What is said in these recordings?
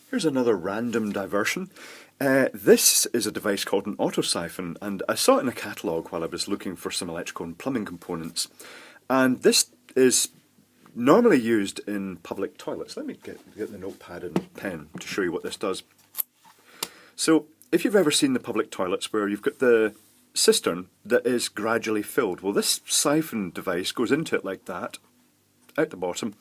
Here's another random diversion. This is a device called an autosiphon, and I saw it in a catalogue while I was looking for some electrical and plumbing components. And this is normally used in public toilets. Let me get the notepad and pen to show you what this does. So, if you've ever seen the public toilets where you've got the cistern that is gradually filled, well, this siphon device goes into it like that, out the bottom,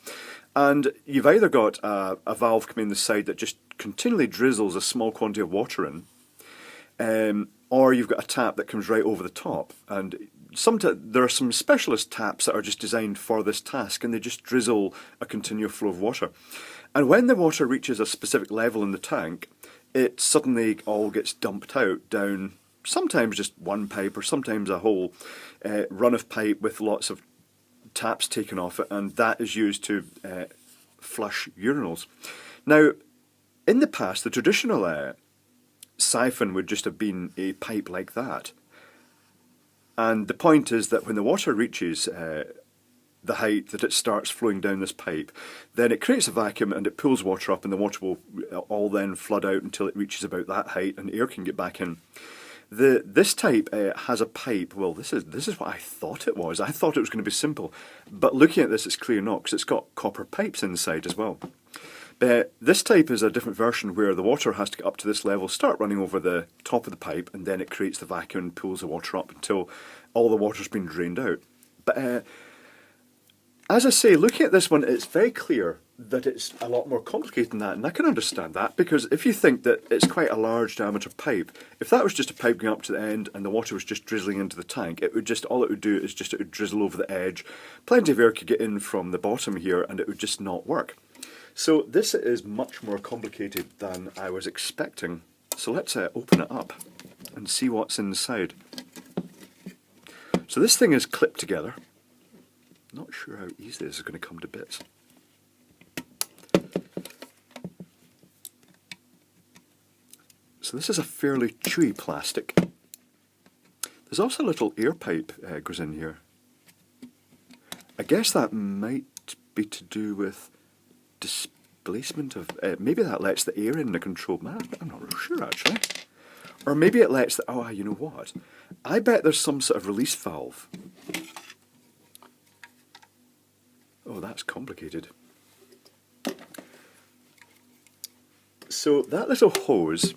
and you've either got a valve coming in the side that just continually drizzles a small quantity of water in, or you've got a tap that comes right over the top. And there are some specialist taps that are just designed for this task, and they just drizzle a continual flow of water. And when the water reaches a specific level in the tank, it suddenly all gets dumped out down sometimes just one pipe, or sometimes a whole run of pipe with lots of taps taken off it, and that is used to flush urinals. Now, in the past, the traditional siphon would just have been a pipe like that. And the point is that when the water reaches the height that it starts flowing down this pipe, then it creates a vacuum and it pulls water up, and the water will all then flood out until it reaches about that height and air can get back in. This type has a pipe. Well, this is what I thought it was. I thought it was going to be simple, but looking at this, it's clear not, because it's got copper pipes inside as well. This type is a different version where the water has to get up to this level, start running over the top of the pipe, and then it creates the vacuum and pulls the water up until all the water's been drained out. But as I say, looking at this one, it's very clear that it's a lot more complicated than that, and I can understand that, because if you think that it's quite a large diameter pipe, if that was just a pipe going up to the end and the water was just drizzling into the tank, all it would do is just it would drizzle over the edge. Plenty of air could get in from the bottom here, and it would just not work. So this is much more complicated than I was expecting. So let's open it up and see what's inside. So this thing is clipped together. Not sure how easily this is going to come to bits. So this is a fairly chewy plastic. There's also a little air pipe goes in here. I guess that might be to do with displacement of... maybe that lets the air in the control. I'm not really sure, actually. Or maybe it lets the... Oh, you know what? I bet there's some sort of release valve. Oh, that's complicated. So that little hose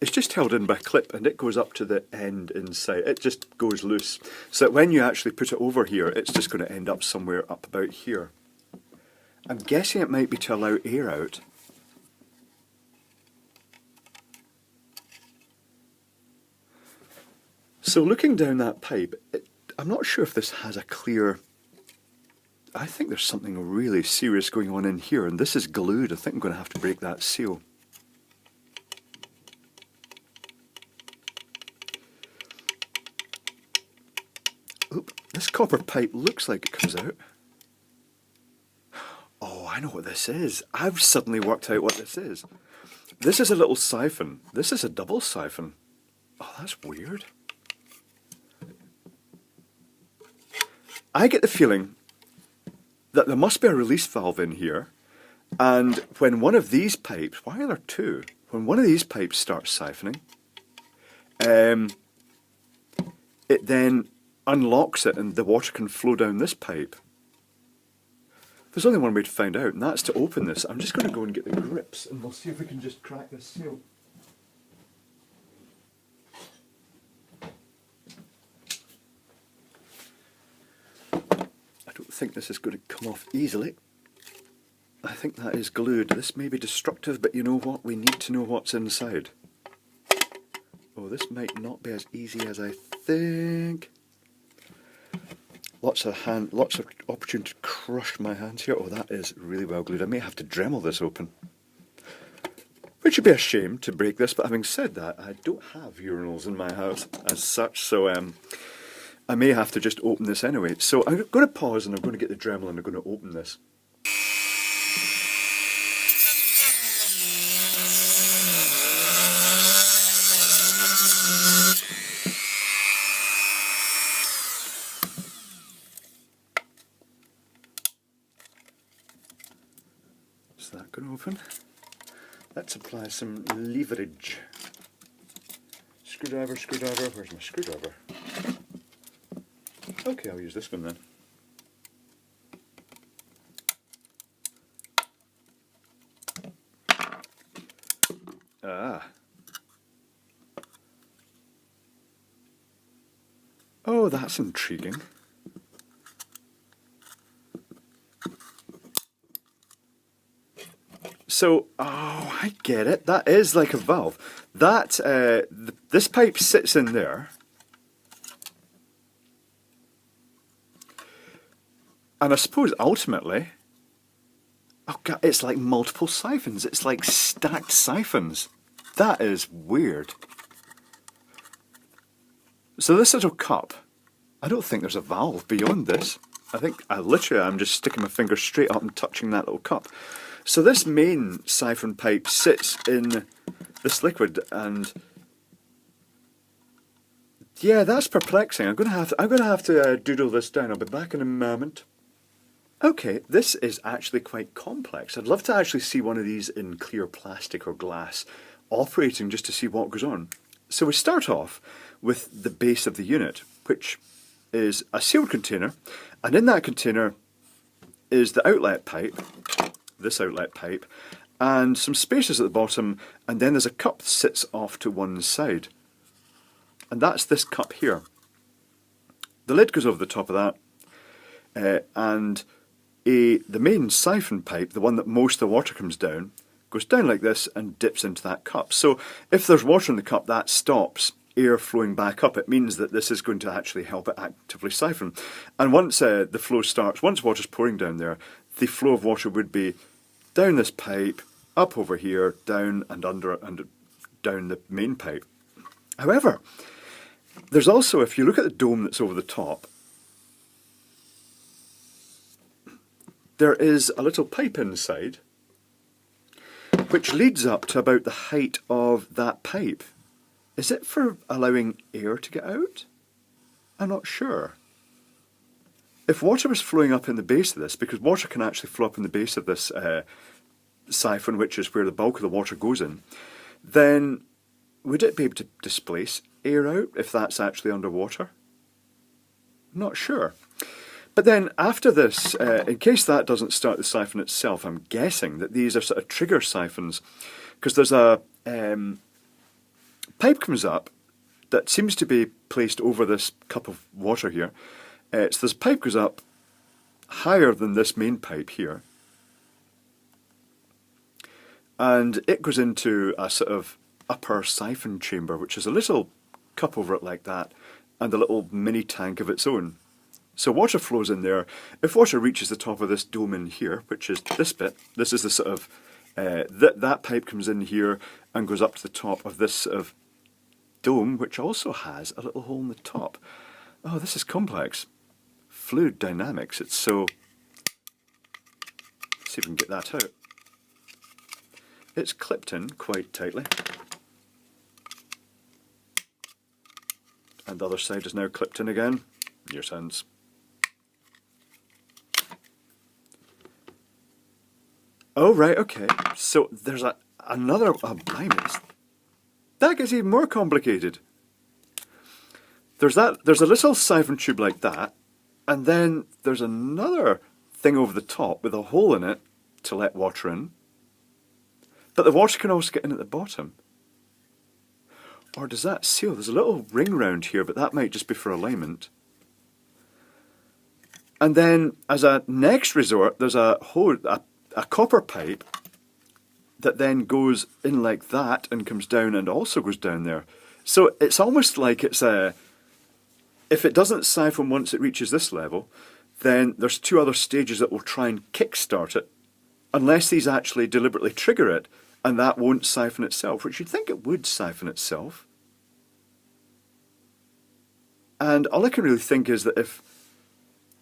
is just held in by a clip, and it goes up to the end inside. It just goes loose. So that when you actually put it over here, it's just going to end up somewhere up about here. I'm guessing it might be to allow air out. So looking down that pipe, I'm not sure if this has a clear... I think there's something really serious going on in here, and this is glued. I think I'm going to have to break that seal. Oop, this copper pipe looks like it comes out. Oh, I know what this is. I've suddenly worked out what this is. This is a little siphon. This is a double siphon. Oh, that's weird. I get the feeling that there must be a release valve in here, and when one of these pipes, why are there two? When one of these pipes starts siphoning, it then unlocks it and the water can flow down this pipe. There's only one way to find out, and that's to open this. I'm just going to go and get the grips, and we'll see if we can just crack this seal. I don't think this is going to come off easily. I think that is glued. This may be destructive, but you know what? We need to know what's inside. Oh, this might not be as easy as I think. Lots of opportunity to crush my hands here. Oh, that is really well glued. I may have to Dremel this open. Which would be a shame to break this, but having said that, I don't have urinals in my house as such, so I may have to just open this anyway. So I'm going to pause and I'm going to get the Dremel and I'm going to open this. Is that going to open? Let's apply some leverage. Screwdriver, screwdriver, where's my screwdriver? Okay, I'll use this one then. Ah. Oh, that's intriguing. So, oh, I get it. That is like a valve. That this pipe sits in there, and I suppose ultimately, oh God, it's like multiple siphons. It's like stacked siphons. That is weird. So this little cup, I don't think there's a valve beyond this. I think I'm just sticking my finger straight up and touching that little cup. So this main siphon pipe sits in this liquid, and yeah, that's perplexing. I'm gonna have to doodle this down. I'll be back in a moment. Okay, this is actually quite complex. I'd love to actually see one of these in clear plastic or glass operating just to see what goes on. So we start off with the base of the unit, which is a sealed container, and in that container is the outlet pipe, this outlet pipe, and some spaces at the bottom, and then there's a cup that sits off to one side. And that's this cup here. The lid goes over the top of that, and the main siphon pipe, the one that most of the water comes down, goes down like this and dips into that cup. So if there's water in the cup, that stops air flowing back up. It means that this is going to actually help it actively siphon. And once the flow starts, once water's pouring down there, the flow of water would be down this pipe, up over here, down and under and down the main pipe. However, there's also, if you look at the dome that's over the top, there is a little pipe inside which leads up to about the height of that pipe. Is it for allowing air to get out? I'm not sure. If water was flowing up in the base of this, because water can actually flow up in the base of this siphon, which is where the bulk of the water goes in, then would it be able to displace air out if that's actually underwater? Not sure. But then after this, in case that doesn't start the siphon itself, I'm guessing that these are sort of trigger siphons, because there's a pipe comes up that seems to be placed over this cup of water here. So this pipe goes up higher than this main pipe here, and it goes into a sort of upper siphon chamber, which is a little cup over it like that, and a little mini tank of its own. So water flows in there. If water reaches the top of this dome in here, which is this bit, this is the sort of, that pipe comes in here and goes up to the top of this sort of dome, which also has a little hole in the top. Oh, this is complex. Fluid dynamics, it's so... Let's see if we can get that out. It's clipped in quite tightly. And the other side is now clipped in again. Your sense. Oh, right, okay. So there's another... Oh, blimey. That gets even more complicated. There's a little siphon tube like that, and then there's another thing over the top with a hole in it to let water in. But the water can also get in at the bottom. Or does that seal? There's a little ring round here, but that might just be for alignment. And then, as a next resort, there's a copper pipe that then goes in like that and comes down and also goes down there. So it's almost like it's a... If it doesn't siphon once it reaches this level, then there's two other stages that will try and kickstart it, unless these actually deliberately trigger it, and that won't siphon itself, which you'd think it would siphon itself. And all I can really think is that if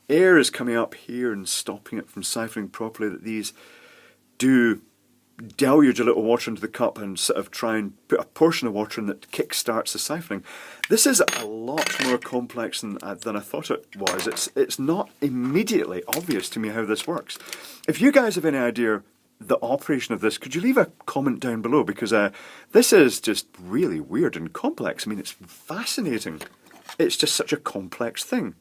air is coming up here and stopping it from siphoning properly, that these do deluge a little water into the cup and sort of try and put a portion of water in that kick-starts the siphoning. This is a lot more complex than I thought it was. It's not immediately obvious to me how this works. If you guys have any idea the operation of this, could you leave a comment down below? Because this is just really weird and complex. I mean, it's fascinating. It's just such a complex thing.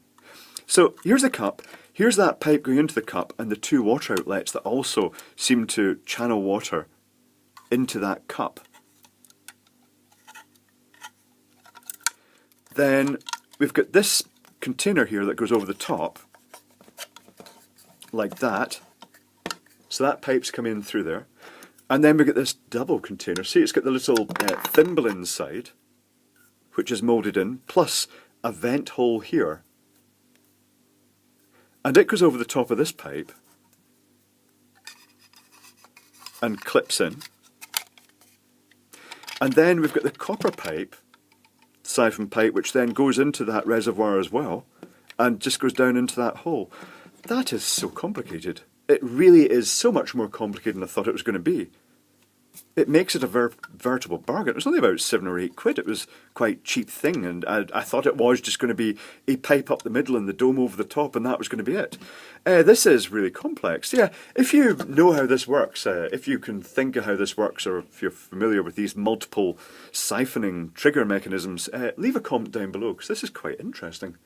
So here's the cup, here's that pipe going into the cup, and the two water outlets that also seem to channel water into that cup. Then we've got this container here that goes over the top, like that. So that pipe's come in through there. And then we've got this double container. See, it's got the little thimble inside, which is moulded in, plus a vent hole here. And it goes over the top of this pipe and clips in. And then we've got the copper pipe, siphon pipe, which then goes into that reservoir as well and just goes down into that hole. That is so complicated. It really is so much more complicated than I thought it was going to be. It makes it a veritable bargain. It was only about £7 or £8. It was quite a cheap thing, and I thought it was just going to be a pipe up the middle and the dome over the top, and that was going to be it. This is really complex. Yeah, if you know how this works, if you can think of how this works, or if you're familiar with these multiple siphoning trigger mechanisms, leave a comment down below, because this is quite interesting.